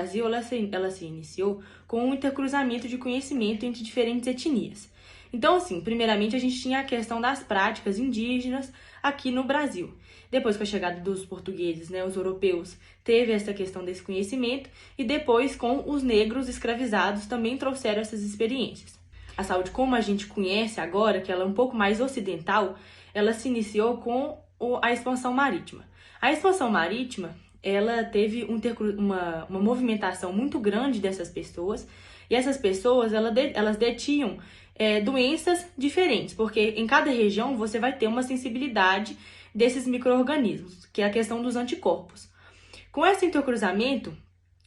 Brasil, ela se iniciou com um intercruzamento de conhecimento entre diferentes etnias. Então, assim, primeiramente a gente tinha a questão das práticas indígenas aqui no Brasil. Depois, com a chegada dos portugueses, né, os europeus, teve essa questão desse conhecimento, e depois, com os negros escravizados, também trouxeram essas experiências. A saúde, como a gente conhece agora, que ela é um pouco mais ocidental, ela se iniciou com a expansão marítima. A expansão marítima, ela teve uma movimentação muito grande dessas pessoas, e essas pessoas, elas detinham doenças diferentes, porque em cada região você vai ter uma sensibilidade desses micro-organismos, que é a questão dos anticorpos. Com esse intercruzamento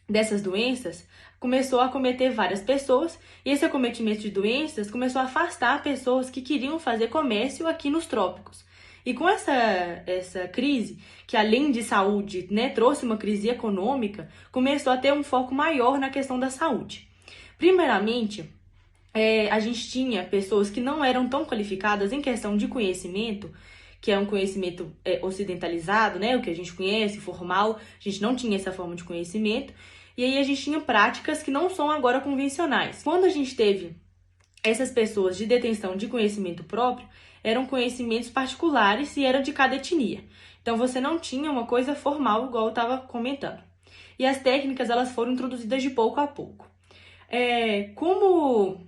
dessas doenças, começou a acometer várias pessoas, e esse acometimento de doenças começou a afastar pessoas que queriam fazer comércio aqui nos trópicos. E com essa crise, que além de saúde, né, trouxe uma crise econômica, começou a ter um foco maior na questão da saúde. Primeiramente, a gente tinha pessoas que não eram tão qualificadas em questão de conhecimento, que é um conhecimento ocidentalizado, né, o que a gente conhece, formal, a gente não tinha essa forma de conhecimento, e aí a gente tinha práticas que não são agora convencionais. Quando a gente teve essas pessoas de detenção de conhecimento próprio, eram conhecimentos particulares e eram de cada etnia. Então você não tinha uma coisa formal, igual eu estava comentando. E as técnicas, elas foram introduzidas de pouco a pouco. Como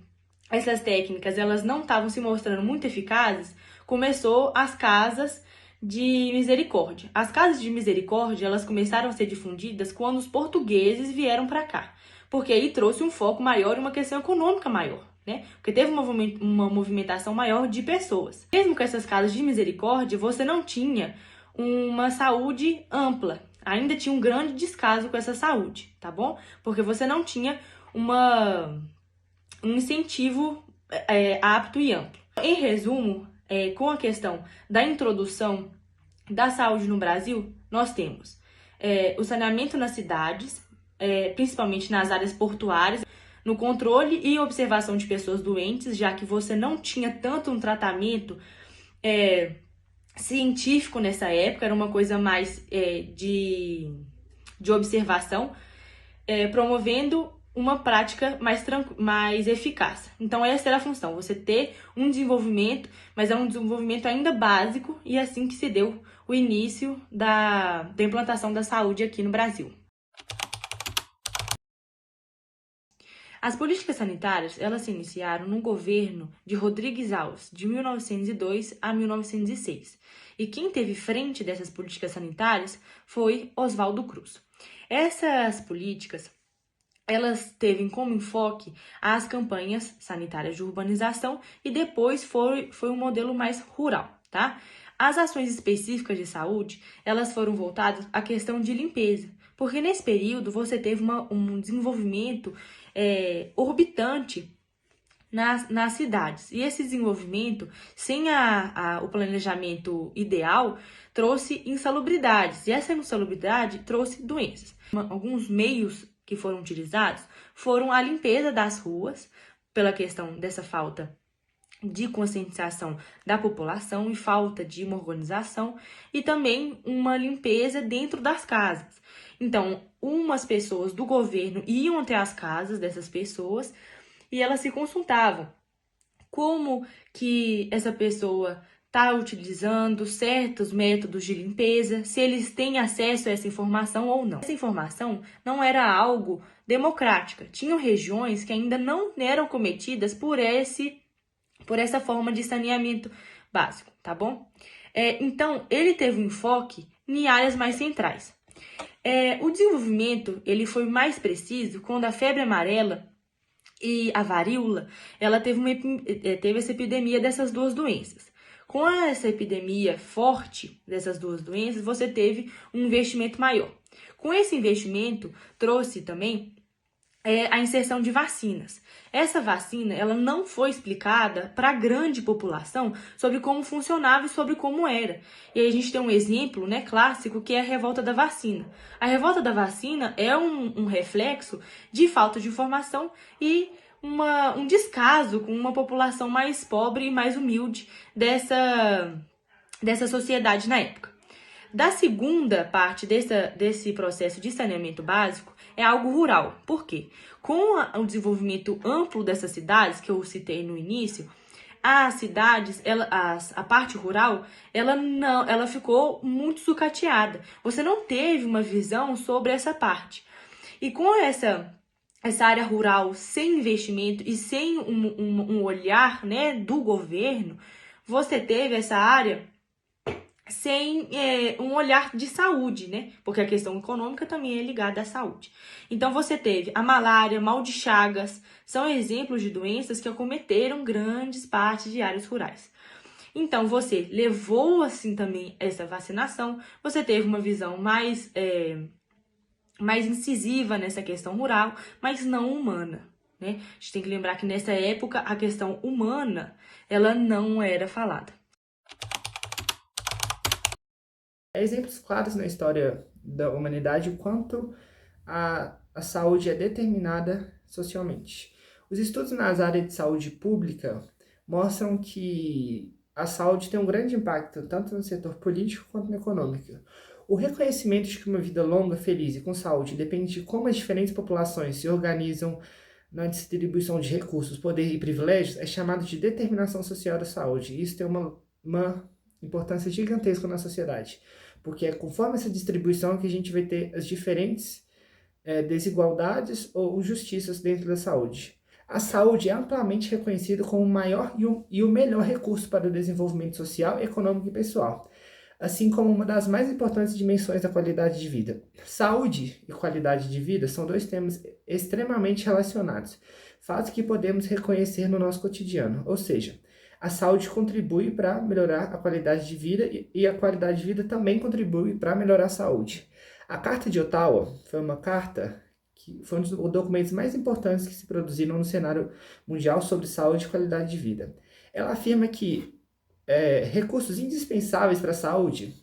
essas técnicas, elas não estavam se mostrando muito eficazes, começou as casas de misericórdia. As casas de misericórdia, elas começaram a ser difundidas quando os portugueses vieram para cá, porque aí trouxe um foco maior e uma questão econômica maior, né? Porque teve uma movimentação maior de pessoas. Mesmo com essas casas de misericórdia, você não tinha uma saúde ampla. Ainda tinha um grande descaso com essa saúde, tá bom? Porque você não tinha um incentivo apto e amplo. Em resumo, com a questão da introdução da saúde no Brasil, nós temos o saneamento nas cidades, principalmente nas áreas portuárias, no controle e observação de pessoas doentes, já que você não tinha tanto um tratamento científico nessa época, era uma coisa mais de observação, promovendo uma prática mais eficaz. Então, essa era a função, você ter um desenvolvimento, mas é um desenvolvimento ainda básico, e assim que se deu o início da implantação da saúde aqui no Brasil. As políticas sanitárias, elas se iniciaram no governo de Rodrigues Alves, de 1902 a 1906. E quem teve frente dessas políticas sanitárias foi Oswaldo Cruz. Essas políticas, elas teve como enfoque as campanhas sanitárias de urbanização, e depois foi um modelo mais rural, tá? As ações específicas de saúde, elas foram voltadas à questão de limpeza, porque nesse período você teve um desenvolvimento orbitante nas cidades. E esse desenvolvimento, sem o planejamento ideal, trouxe insalubridades, e essa insalubridade trouxe doenças. Alguns meios que foram utilizados foram a limpeza das ruas, pela questão dessa falta de conscientização da população e falta de uma organização, e também uma limpeza dentro das casas. Então, umas pessoas do governo iam até as casas dessas pessoas e elas se consultavam como que essa pessoa está utilizando certos métodos de limpeza, se eles têm acesso a essa informação ou não. Essa informação não era algo democrática. Tinham regiões que ainda não eram cometidas por essa forma de saneamento básico, tá bom? Então, ele teve um enfoque em áreas mais centrais. O desenvolvimento, ele foi mais preciso quando a febre amarela e a varíola, ela teve essa epidemia dessas duas doenças. Com essa epidemia forte dessas duas doenças, você teve um investimento maior. Com esse investimento, trouxe também a inserção de vacinas. Essa vacina, ela não foi explicada para a grande população sobre como funcionava e sobre como era. E aí a gente tem um exemplo, né, clássico, que é a revolta da vacina. A revolta da vacina é um reflexo de falta de informação e um descaso com uma população mais pobre e mais humilde dessa sociedade na época. Da segunda parte desse processo de saneamento básico, é algo rural. Por quê? Com o desenvolvimento amplo dessas cidades, que eu citei no início, as cidades, a parte rural, ela ficou muito sucateada. Você não teve uma visão sobre essa parte. E com essa área rural sem investimento e sem um olhar, né, do governo, você teve essa área sem um olhar de saúde, né? Porque a questão econômica também é ligada à saúde. Então você teve a malária, mal de Chagas, são exemplos de doenças que acometeram grandes partes de áreas rurais. Então você levou assim também essa vacinação, você teve uma visão mais incisiva nessa questão rural, mas não humana, né? A gente tem que lembrar que nessa época a questão humana, ela não era falada. Exemplos claros na história da humanidade o quanto a saúde é determinada socialmente. Os estudos nas áreas de saúde pública mostram que a saúde tem um grande impacto tanto no setor político quanto no econômico. O reconhecimento de que uma vida longa, feliz e com saúde depende de como as diferentes populações se organizam na distribuição de recursos, poder e privilégios é chamado de determinação social da saúde. E isso tem uma importância gigantesca na sociedade, porque é conforme essa distribuição que a gente vai ter as diferentes desigualdades ou injustiças dentro da saúde. A saúde é amplamente reconhecida como o maior e o melhor recurso para o desenvolvimento social, econômico e pessoal, assim como uma das mais importantes dimensões da qualidade de vida. Saúde e qualidade de vida são dois temas extremamente relacionados, fatos que podemos reconhecer no nosso cotidiano, ou seja, a saúde contribui para melhorar a qualidade de vida e a qualidade de vida também contribui para melhorar a saúde. A Carta de Ottawa foi uma carta que foi um dos documentos mais importantes que se produziram no cenário mundial sobre saúde e qualidade de vida. Ela afirma que recursos indispensáveis para a saúde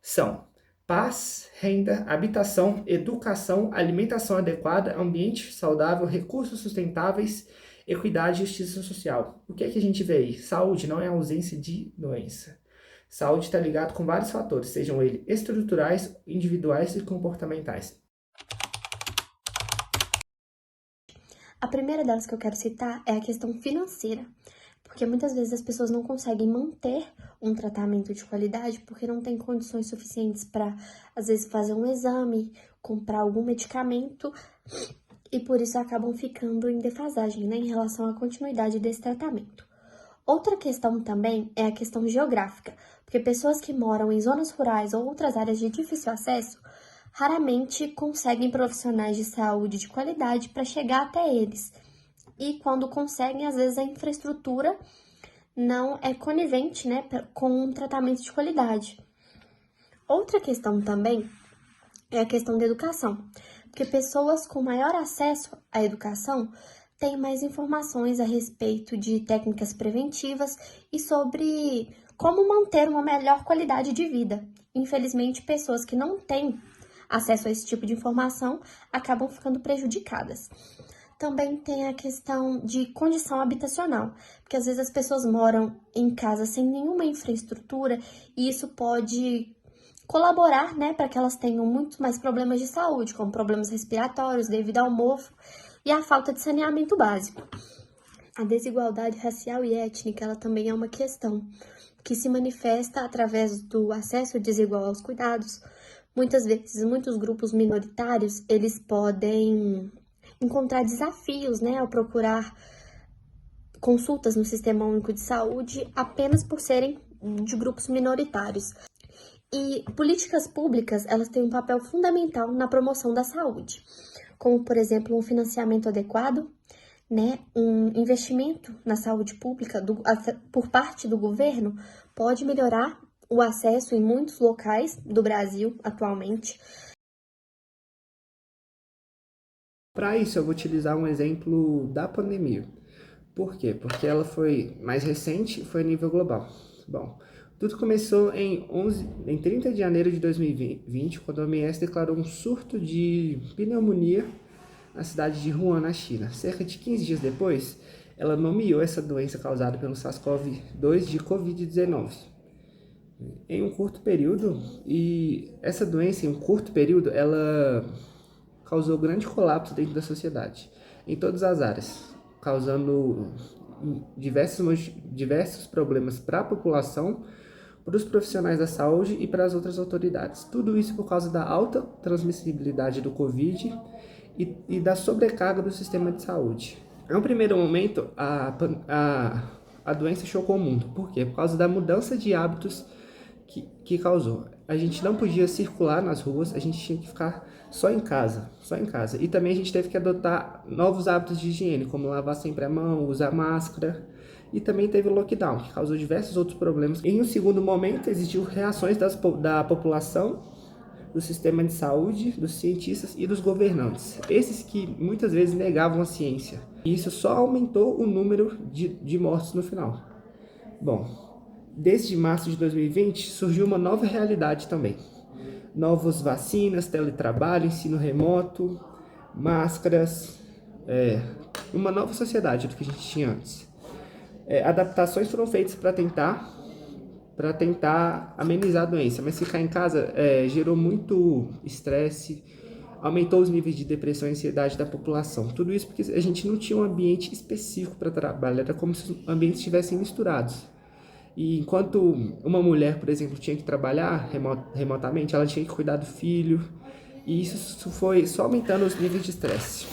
são paz, renda, habitação, educação, alimentação adequada, ambiente saudável, recursos sustentáveis, equidade e justiça social. O que é que a gente vê aí? Saúde não é ausência de doença. Saúde está ligado com vários fatores, sejam eles estruturais, individuais e comportamentais. A primeira delas que eu quero citar é a questão financeira, porque muitas vezes as pessoas não conseguem manter um tratamento de qualidade porque não têm condições suficientes para, às vezes, fazer um exame, comprar algum medicamento e por isso acabam ficando em defasagem, né, em relação à continuidade desse tratamento. Outra questão também é a questão geográfica, porque pessoas que moram em zonas rurais ou outras áreas de difícil acesso raramente conseguem profissionais de saúde de qualidade para chegar até eles. E quando conseguem, às vezes a infraestrutura não é conivente, né, com um tratamento de qualidade. Outra questão também é a questão da educação, porque pessoas com maior acesso à educação têm mais informações a respeito de técnicas preventivas e sobre como manter uma melhor qualidade de vida. Infelizmente, pessoas que não têm acesso a esse tipo de informação acabam ficando prejudicadas. Também tem a questão de condição habitacional, porque às vezes as pessoas moram em casa sem nenhuma infraestrutura e isso pode colaborar, né, para que elas tenham muito mais problemas de saúde, como problemas respiratórios devido ao mofo e à falta de saneamento básico. A desigualdade racial e étnica, ela também é uma questão que se manifesta através do acesso desigual aos cuidados. Muitas vezes, muitos grupos minoritários, eles podem encontrar desafios, né, ao procurar consultas no Sistema Único de Saúde apenas por serem de grupos minoritários. E políticas públicas, elas têm um papel fundamental na promoção da saúde, como, por exemplo, um financiamento adequado, né, um investimento na saúde pública por parte do governo pode melhorar o acesso em muitos locais do Brasil atualmente. Para isso, eu vou utilizar um exemplo da pandemia. Por quê? Porque ela foi mais recente e foi a nível global. Bom, tudo começou em 30 de janeiro de 2020, quando a OMS declarou um surto de pneumonia na cidade de Wuhan, na China. Cerca de 15 dias depois, ela nomeou essa doença causada pelo SARS-CoV-2 de Covid-19. Em um curto período, e essa doença, em um curto período, ela causou grande colapso dentro da sociedade, em todas as áreas, causando diversos problemas para a população, para os profissionais da saúde e para as outras autoridades. Tudo isso por causa da alta transmissibilidade do Covid e da sobrecarga do sistema de saúde. Em um primeiro momento, a doença chocou o mundo. Por quê? Por causa da mudança de hábitos que causou. A gente não podia circular nas ruas, a gente tinha que ficar só em casa. E também a gente teve que adotar novos hábitos de higiene, como lavar sempre a mão, usar máscara. E também teve o lockdown, que causou diversos outros problemas. Em um segundo momento, existiu reações da população, do sistema de saúde, dos cientistas e dos governantes. Esses que muitas vezes negavam a ciência. E isso só aumentou o número de mortes no final. Bom, desde março de 2020 surgiu uma nova realidade também. Novas vacinas, teletrabalho, ensino remoto, máscaras, uma nova sociedade do que a gente tinha antes. Adaptações foram feitas para tentar amenizar a doença, mas ficar em casa gerou muito estresse, aumentou os níveis de depressão e ansiedade da população. Tudo isso porque a gente não tinha um ambiente específico para trabalhar, era como se os ambientes estivessem misturados. E enquanto uma mulher, por exemplo, tinha que trabalhar remotamente, ela tinha que cuidar do filho, e isso foi só aumentando os níveis de estresse.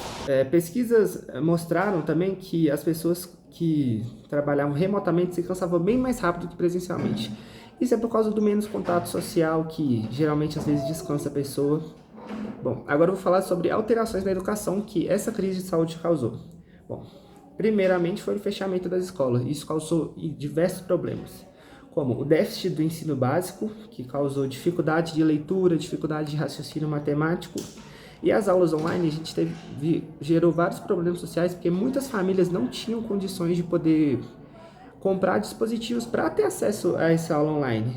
Pesquisas mostraram também que as pessoas que trabalhavam remotamente se cansavam bem mais rápido que presencialmente. Isso é por causa do menos contato social, que geralmente às vezes descansa a pessoa. Bom, agora eu vou falar sobre alterações na educação que essa crise de saúde causou. Bom, primeiramente foi o fechamento das escolas. Isso causou diversos problemas, como o déficit do ensino básico, que causou dificuldade de leitura, dificuldade de raciocínio matemático. E as aulas online, a gente gerou vários problemas sociais, porque muitas famílias não tinham condições de poder comprar dispositivos para ter acesso a essa aula online.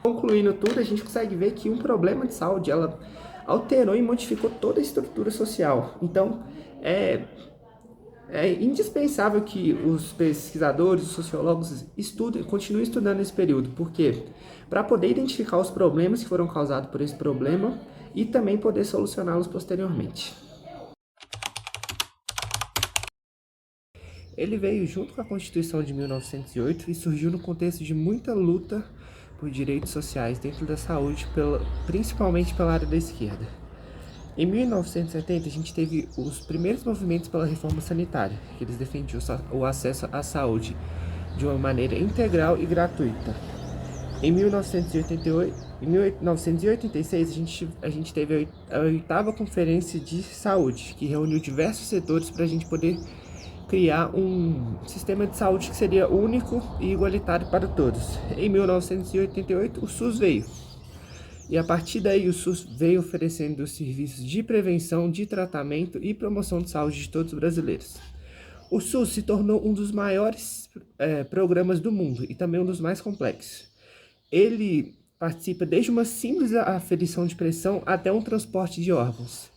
Concluindo tudo, a gente consegue ver que um problema de saúde, ela alterou e modificou toda a estrutura social. Então, é indispensável que os pesquisadores, os sociólogos continuem estudando esse período, porque para poder identificar os problemas que foram causados por esse problema e também poder solucioná-los posteriormente. Ele veio junto com a Constituição de 1908 e surgiu no contexto de muita luta por direitos sociais dentro da saúde, principalmente pela área da esquerda. Em 1970, a gente teve os primeiros movimentos pela reforma sanitária, que eles defendiam o acesso à saúde de uma maneira integral e gratuita. Em 1986, a gente teve a 8ª Conferência de Saúde, que reuniu diversos setores para a gente poder criar um sistema de saúde que seria único e igualitário para todos. Em 1988, o SUS veio. E a partir daí, o SUS veio oferecendo serviços de prevenção, de tratamento e promoção de saúde de todos os brasileiros. O SUS se tornou um dos maiores programas do mundo e também um dos mais complexos. Ele participa desde uma simples aferição de pressão até um transporte de órgãos.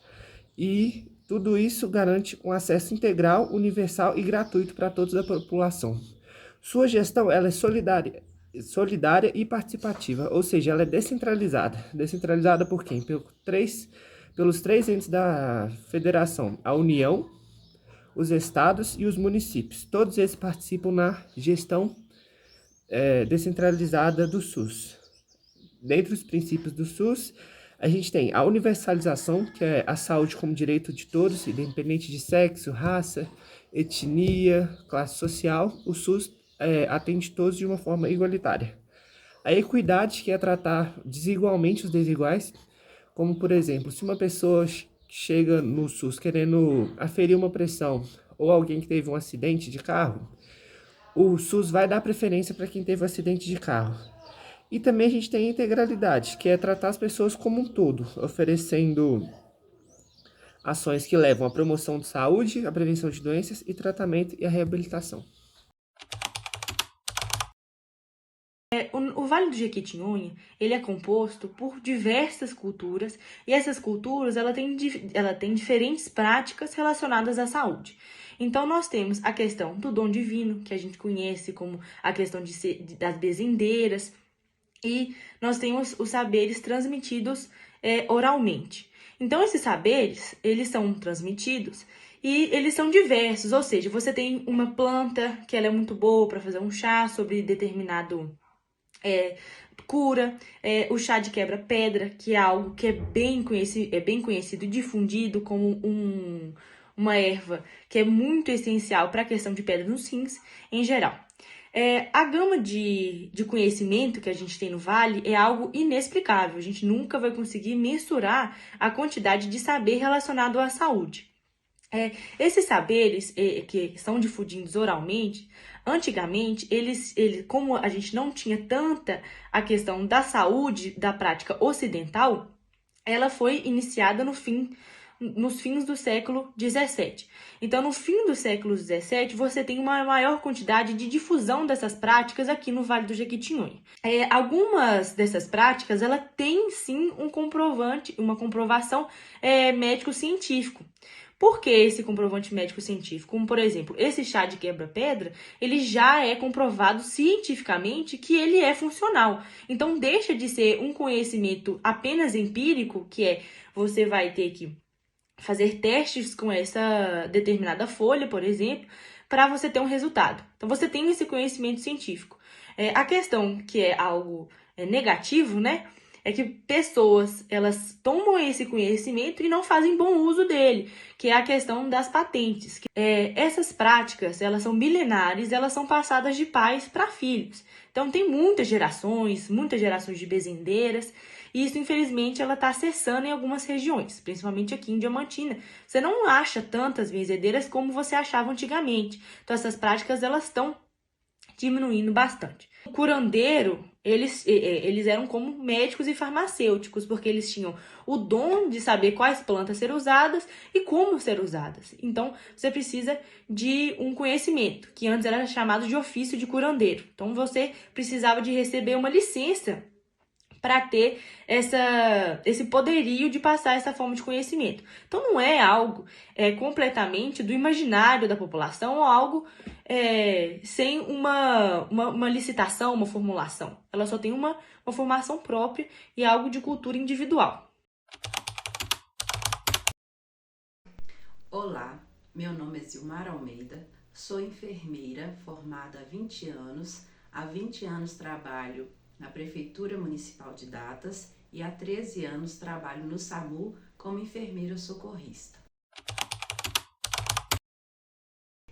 E tudo isso garante um acesso integral, universal e gratuito para toda a população. Sua gestão ela é solidária e participativa, ou seja, ela é descentralizada. Descentralizada por quem? Pelos três entes da federação, a União, os estados e os municípios. Todos eles participam na gestão descentralizada do SUS. Dentre os princípios do SUS, a gente tem a universalização, que é a saúde como direito de todos, independente de sexo, raça, etnia, classe social. O SUS atende todos de uma forma igualitária. A equidade, que é tratar desigualmente os desiguais, como, por exemplo, se uma pessoa chega no SUS querendo aferir uma pressão ou alguém que teve um acidente de carro, o SUS vai dar preferência para quem teve um acidente de carro. E também a gente tem a integralidade, que é tratar as pessoas como um todo, oferecendo ações que levam à promoção de saúde, à prevenção de doenças e tratamento e à reabilitação. O Vale do Jequitinhonha, ele é composto por diversas culturas e essas culturas ela tem diferentes práticas relacionadas à saúde. Então, nós temos a questão do dom divino, que a gente conhece como a questão das bezendeiras, e nós temos os saberes transmitidos oralmente. Então, esses saberes, eles são transmitidos e eles são diversos, ou seja, você tem uma planta que ela é muito boa para fazer um chá sobre determinado cura, o chá de quebra-pedra, que é algo que é bem conhecido e difundido como uma erva que é muito essencial para a questão de pedra nos rins em geral. A gama de conhecimento que a gente tem no Vale é algo inexplicável. A gente nunca vai conseguir mensurar a quantidade de saber relacionado à saúde. Esses saberes que são difundidos oralmente, antigamente, como a gente não tinha tanta a questão da saúde da prática ocidental, ela foi iniciada nos fins do século XVII. Então, no fim do século XVII, você tem uma maior quantidade de difusão dessas práticas aqui no Vale do Jequitinhonha. Algumas dessas práticas, ela tem sim uma comprovação médico-científico. Por que esse comprovante médico-científico? Como, por exemplo, esse chá de quebra-pedra, ele já é comprovado cientificamente que ele é funcional. Então, deixa de ser um conhecimento apenas empírico, que você vai ter que fazer testes com essa determinada folha, por exemplo, para você ter um resultado. Então, você tem esse conhecimento científico. A questão que é algo negativo, né? É que pessoas, elas tomam esse conhecimento e não fazem bom uso dele, que é a questão das patentes. Essas práticas, elas são milenares, elas são passadas de pais para filhos. Então, tem muitas gerações de bezendeiras, e isso, infelizmente, ela está cessando em algumas regiões, principalmente aqui em Diamantina. Você não acha tantas benzedeiras como você achava antigamente. Então, essas práticas, elas estão diminuindo bastante. O curandeiro, eles eram como médicos e farmacêuticos, porque eles tinham o dom de saber quais plantas ser usadas e como ser usadas. Então, você precisa de um conhecimento, que antes era chamado de ofício de curandeiro. Então, você precisava de receber uma licença para ter esse poderio de passar essa forma de conhecimento. Então, não é algo completamente do imaginário da população ou algo sem uma licitação, uma formulação. Ela só tem uma formação própria e é algo de cultura individual. Olá, meu nome é Zilmar Almeida, sou enfermeira formada há 20 anos. Há 20 anos trabalho na Prefeitura Municipal de Datas e há 13 anos trabalho no SAMU como enfermeira socorrista.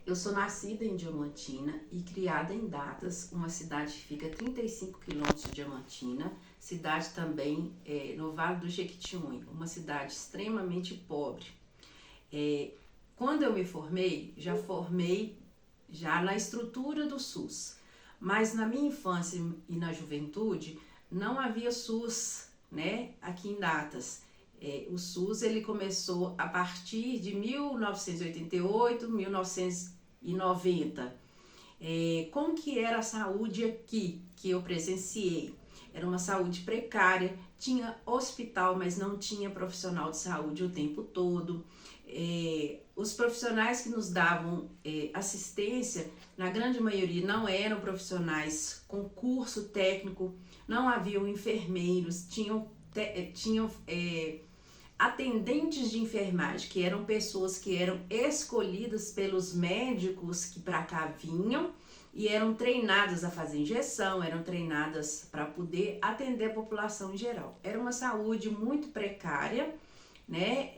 Eu sou nascida em Diamantina e criada em Datas, uma cidade que fica a 35 quilômetros de Diamantina, cidade também no Vale do Jequitinhonha, uma cidade extremamente pobre. Quando eu me formei já na estrutura do SUS, mas na minha infância e na juventude não havia SUS, né, aqui em Datas. O SUS ele começou a partir de 1988, 1990. Como que era a saúde aqui que eu presenciei? Era uma saúde precária, tinha hospital, mas não tinha profissional de saúde o tempo todo. Os profissionais que nos davam assistência, na grande maioria, não eram profissionais com curso técnico, não haviam enfermeiros, tinham atendentes de enfermagem, que eram pessoas que eram escolhidas pelos médicos que para cá vinham e eram treinadas a fazer injeção, eram treinadas para poder atender a população em geral. Era uma saúde muito precária, né?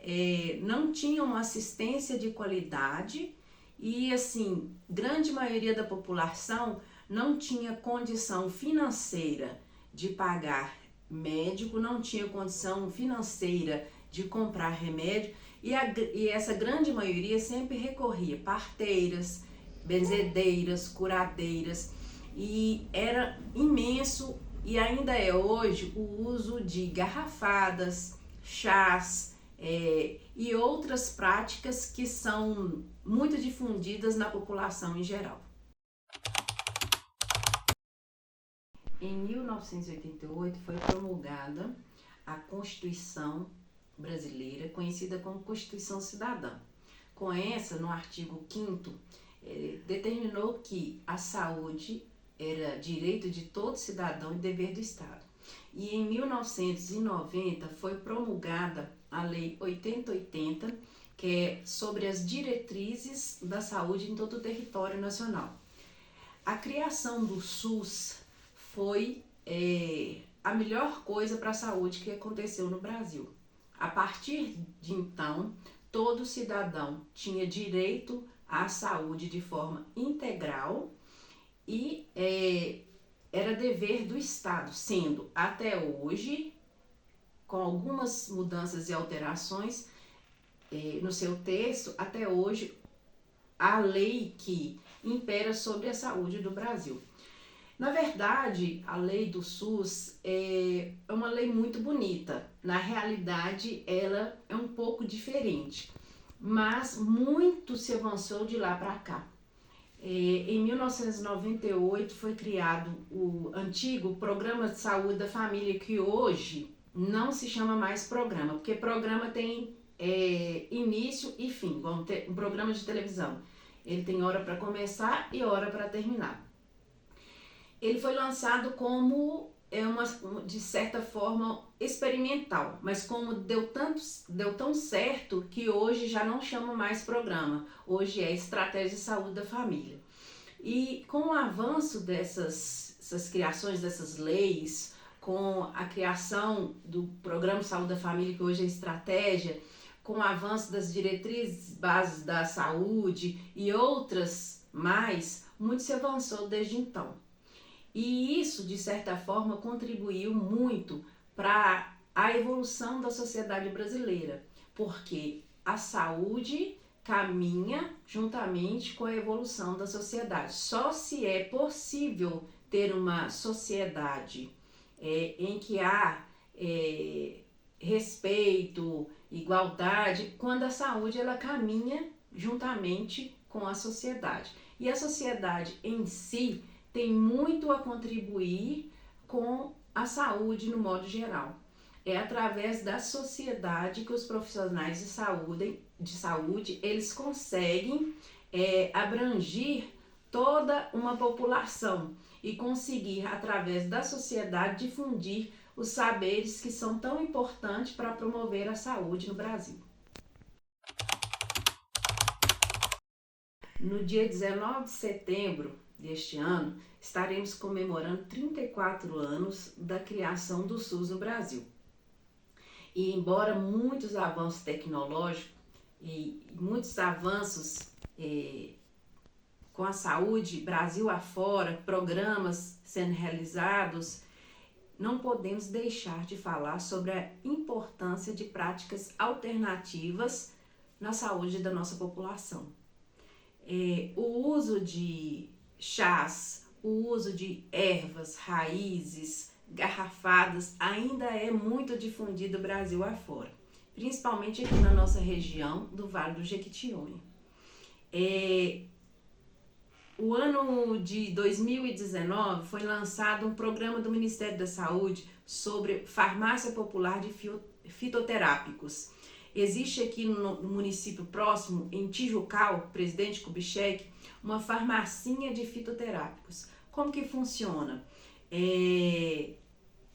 Não tinha uma assistência de qualidade e, assim, grande maioria da população não tinha condição financeira de pagar médico, não tinha condição financeira de comprar remédio e essa grande maioria sempre recorria a parteiras, benzedeiras, curadeiras, e era imenso e ainda é hoje o uso de garrafadas, chás e outras práticas que são muito difundidas na população em geral. Em 1988 foi promulgada a Constituição brasileira, conhecida como Constituição Cidadã. Com essa, no artigo 5º, determinou que a saúde era direito de todo cidadão e dever do Estado. E em 1990 foi promulgada a Lei 8080, que é sobre as diretrizes da saúde em todo o território nacional. A criação do SUS foi a melhor coisa para a saúde que aconteceu no Brasil. A partir de então, todo cidadão tinha direito à saúde de forma integral e era dever do Estado, sendo até hoje, com algumas mudanças e alterações no seu texto, até hoje, a lei que impera sobre a saúde do Brasil. Na verdade, a lei do SUS é uma lei muito bonita. Na realidade, ela é um pouco diferente, mas muito se avançou de lá para cá. Em 1998 foi criado o antigo Programa de Saúde da Família, que hoje não se chama mais programa, porque programa tem início e fim, igual um programa de televisão. Ele tem hora para começar e hora para terminar. Ele foi lançado como de certa forma experimental, mas como deu tão certo que hoje já não chama mais programa, hoje é Estratégia de Saúde da Família. E com o avanço dessas criações dessas leis, com a criação do Programa de Saúde da Família, que hoje é Estratégia, com o avanço das diretrizes bases da saúde e outras mais, muito se avançou desde então. E isso, de certa forma, contribuiu muito para a evolução da sociedade brasileira, porque a saúde caminha juntamente com a evolução da sociedade. Só se é possível ter uma sociedade em que há respeito, igualdade, quando a saúde ela caminha juntamente com a sociedade. E a sociedade em si tem muito a contribuir com a saúde no modo geral. É através da sociedade que os profissionais de saúde eles conseguem abranger toda uma população e conseguir, através da sociedade, difundir os saberes que são tão importantes para promover a saúde no Brasil. No dia 19 de setembro deste ano, estaremos comemorando 34 anos da criação do SUS no Brasil. E embora muitos avanços tecnológicos e muitos avanços com a saúde, Brasil afora, programas sendo realizados, não podemos deixar de falar sobre a importância de práticas alternativas na saúde da nossa população. O uso de chás, o uso de ervas, raízes, garrafadas ainda é muito difundido Brasil afora, principalmente aqui na nossa região do Vale do Jequitinhonha. O ano de 2019 foi lançado um programa do Ministério da Saúde sobre farmácia popular de fitoterápicos. Existe aqui no município próximo, em Tijucal, Presidente Kubitschek, uma farmacinha de fitoterápicos. Como que funciona?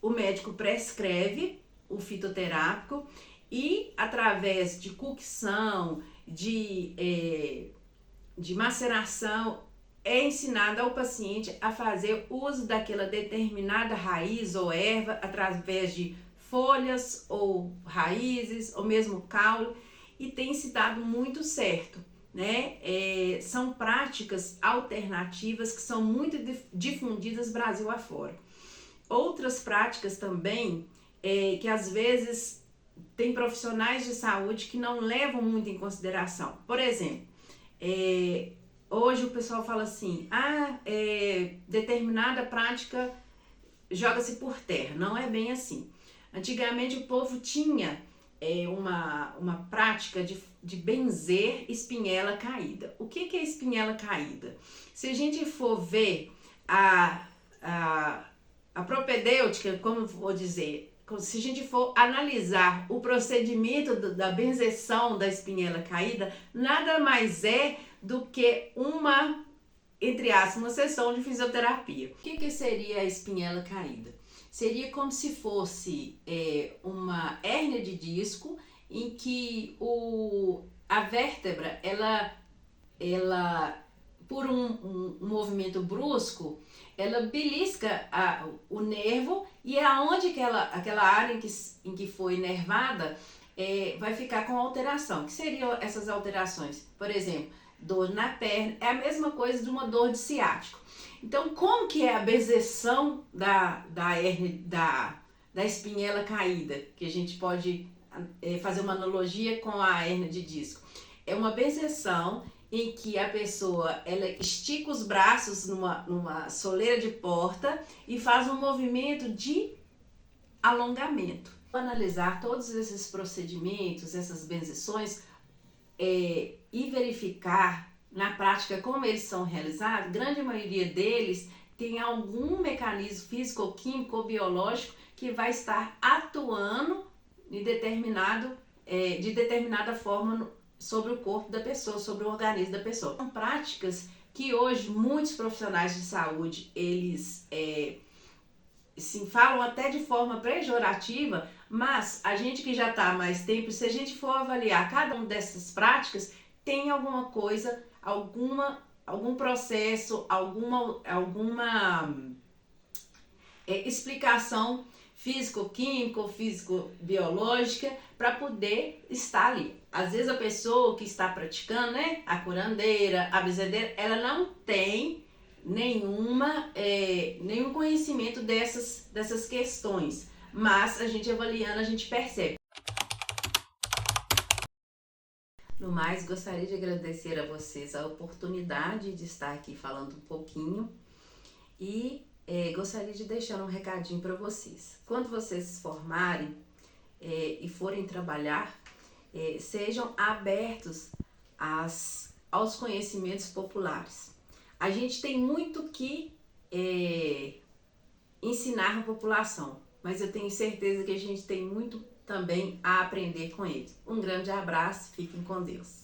O médico prescreve o fitoterápico e, através de cocção, de maceração, é ensinado ao paciente a fazer uso daquela determinada raiz ou erva através de folhas ou raízes ou mesmo caule, e tem se dado muito certo, né? São práticas alternativas que são muito difundidas Brasil afora. Outras práticas também que às vezes tem profissionais de saúde que não levam muito em consideração. Por exemplo, hoje o pessoal fala assim, determinada prática joga-se por terra. Não é bem assim. Antigamente o povo tinha uma prática de benzer espinhela caída. O que é espinhela caída? Se a gente for ver a propedêutica, como vou dizer, se a gente for analisar o procedimento da benzeção da espinhela caída, nada mais é do que uma, entre aspas, uma sessão de fisioterapia. O que seria a espinhela caída? Seria como se fosse uma hérnia de disco em que a vértebra, ela por um movimento brusco, ela belisca o nervo e é aonde aquela área em que foi nervada vai ficar com alteração. O que seriam essas alterações? Por exemplo, dor na perna, é a mesma coisa de uma dor de ciático. Então, como que é a bezeção da espinhela caída? Que a gente pode fazer uma analogia com a hérnia de disco. É uma bezeção em que a pessoa ela estica os braços numa soleira de porta e faz um movimento de alongamento. Vou analisar todos esses procedimentos, essas benzeções e verificar na prática como eles são realizados. Grande maioria deles tem algum mecanismo físico-químico ou biológico que vai estar atuando de determinada forma sobre o corpo da pessoa, sobre o organismo da pessoa. São práticas que hoje muitos profissionais de saúde, eles falam até de forma pejorativa, mas a gente que já está há mais tempo, se a gente for avaliar cada uma dessas práticas, tem alguma coisa, algum processo, alguma explicação físico-química, físico-biológica para poder estar ali. Às vezes a pessoa que está praticando, né, a curandeira, a benzedeira, ela não tem nenhum conhecimento dessas questões, mas a gente avaliando, a gente percebe. No mais, gostaria de agradecer a vocês a oportunidade de estar aqui falando um pouquinho e gostaria de deixar um recadinho para vocês. Quando vocês se formarem e forem trabalhar, sejam abertos aos conhecimentos populares. A gente tem muito que ensinar a população, mas eu tenho certeza que a gente tem muito também a aprender com eles. Um grande abraço, fiquem com Deus.